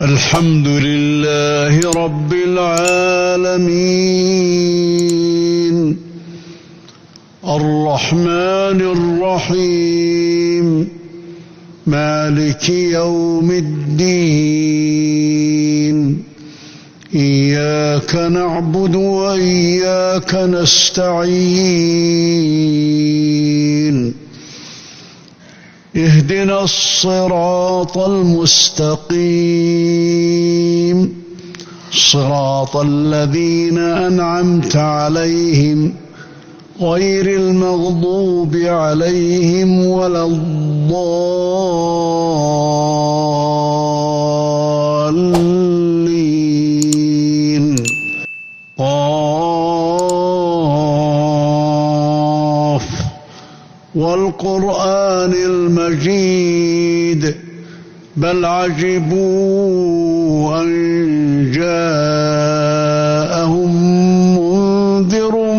الحمد لله رب العالمين الرحمن الرحيم مالك يوم الدين إياك نعبد وإياك نستعين اهدنا الصراط المستقيم صراط الذين أنعمت عليهم غير المغضوب عليهم ولا الضالين قاف والقرآن المجيد بل عجبوا أن جاءهم منذر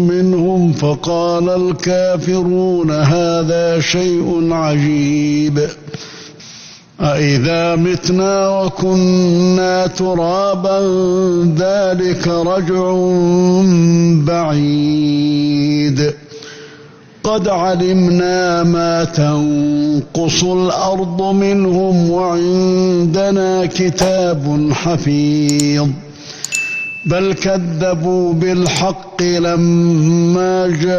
منهم فقال الكافرون هذا شيء عجيب أإذا متنا وكنا ترابا ذلك رجع بعيد قد علمنا ما تنقص الأرض منهم وعندنا كتاب حفيظ بل كذبوا بالحق لما جاءهم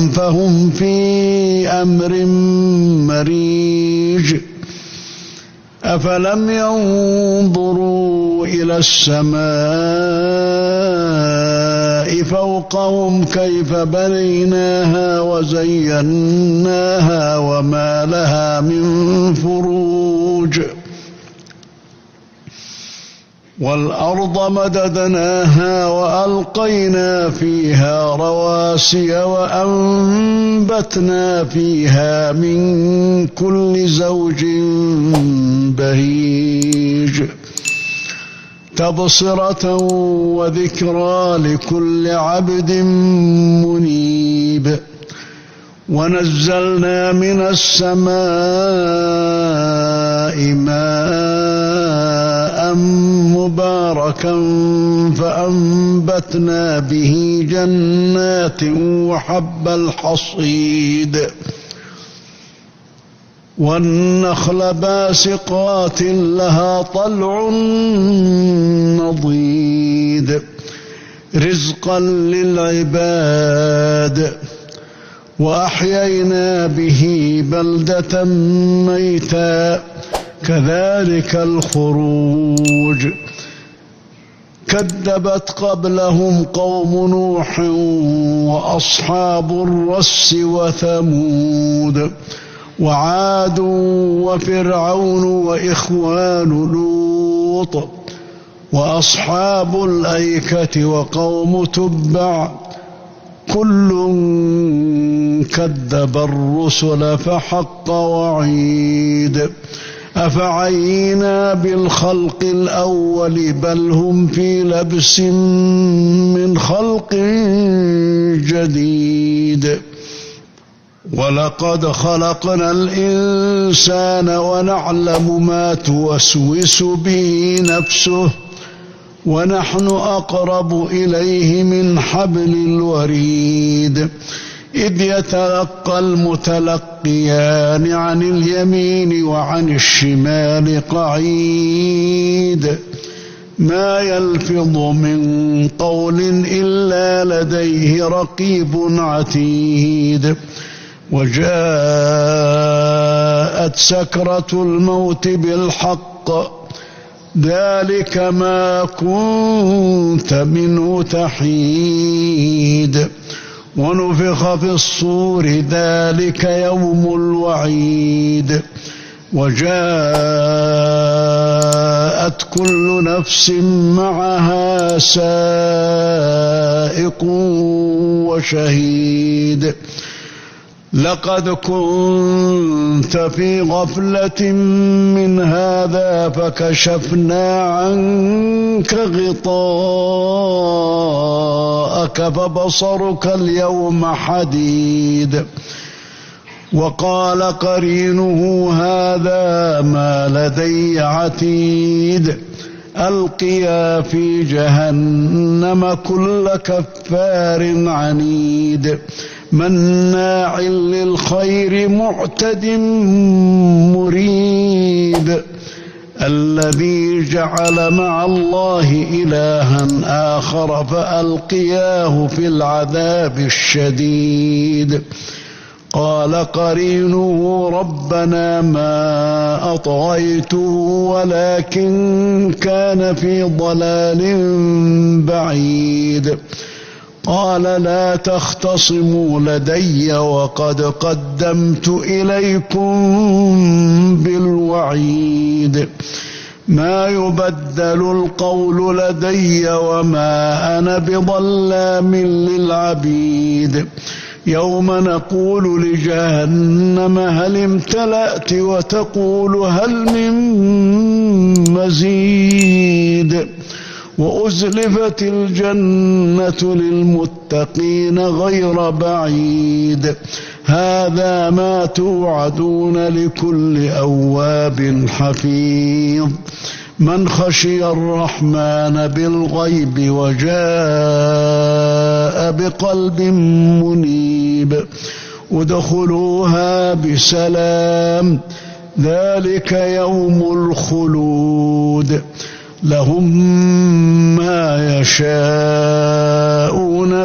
فهم في أمر مريج أفلم ينظروا إلى السماء فوقهم كيف بنيناها وزيناها وما لها من فروج والأرض مددناها وألقينا فيها رواسي وأنبتنا فيها من كل زوج بهيج تبصرة وذكرى لكل عبد منيب ونزلنا من السماء ماء مباركا فأنبتنا به جنات وحب الحصيد والنخل باسقات لها طلع نضيد رزقا للعباد وأحيينا به بلدة ميتا كذلك الخروج كذبت قبلهم قوم نوح وأصحاب الرس وثمود وعاد وفرعون وإخوان لوط وأصحاب الأيكة وقوم تبع كل كذب الرسل فحق وعيد أفعينا بالخلق الأول بل هم في لبس من خلق جديد ولقد خلقنا الإنسان ونعلم ما توسوس به نفسه ونحن أقرب إليه من حبل الوريد إذ يتلقى المتلقيان عن اليمين وعن الشمال قعيد ما يلفظ من قول إلا لديه رقيب عتيد وجاءت سكرة الموت بالحق ذلك ما كنت منه تحيد ونفخ في الصور ذلك يوم الوعيد وجاءت كل نفس معها سائق وشهيد لقد كنت في غفلة من هذا فكشفنا عنك غطاءك فبصرك اليوم حديد وقال قرينه هذا ما لدي عتيد ألقيا في جهنم كل كفار عنيد مناع للخير معتد مريب الذي جعل مع الله إلها آخر فألقياه في العذاب الشديد قال قرينه ربنا ما أطغيته ولكن كان في ضلال بعيد قال لا تختصموا لدي وقد قدمت إليكم بالوعيد ما يبدل القول لدي وما أنا بظلام للعبيد يوم نقول لجهنم هل امتلأت وتقول هل من مزيد وأزلفت الجنة للمتقين غير بعيد هذا ما توعدون لكل أواب حفيظ من خشي الرحمن بالغيب وجاء بقلب منيب ادخلوها بسلام ذلك يوم الخلود لهم ما يشاءون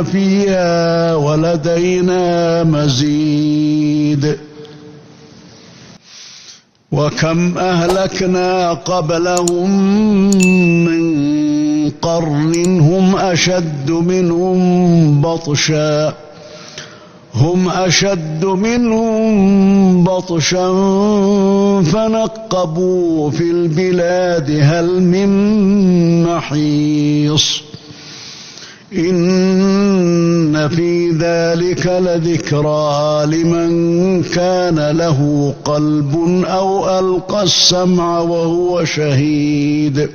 فيها ولدينا مزيد وكم أهلكنا قبلهم من قرن هم أشد منهم بطشا فنقبوا في البلاد هل من محيص إن في ذلك لذكرى لمن كان له قلب أو ألقى السمع وهو شهيد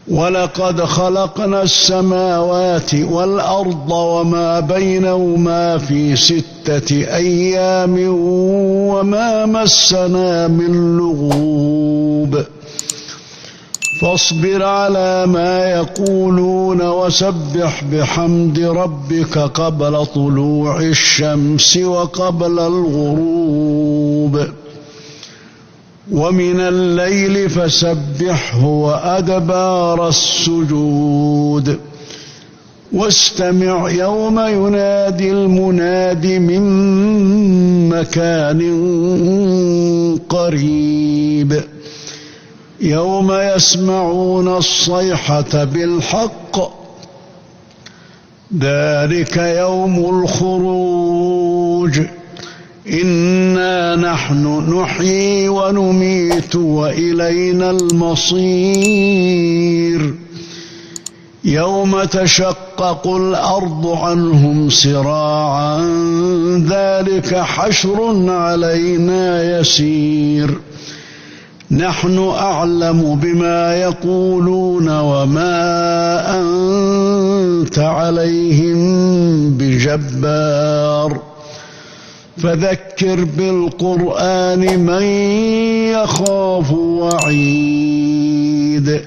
ولقد خلقنا السماوات والأرض وما بينهما في 6 أيام وما مسنا من لغوب فاصبر على ما يقولون وسبح بحمد ربك قبل طلوع الشمس وقبل الغروب ومن الليل فسبحه وأدبار السجود واستمع يوم ينادي المناد من مكان قريب يوم يسمعون الصيحة بالحق ذلك يوم الخروج إنا نحن نحيي ونميت وإلينا المصير يوم تشقق الأرض عنهم سراعا ذلك حشر علينا يسير نحن أعلم بما يقولون وما أنت عليهم بجبار فذكر بالقرآن من يخاف وعيد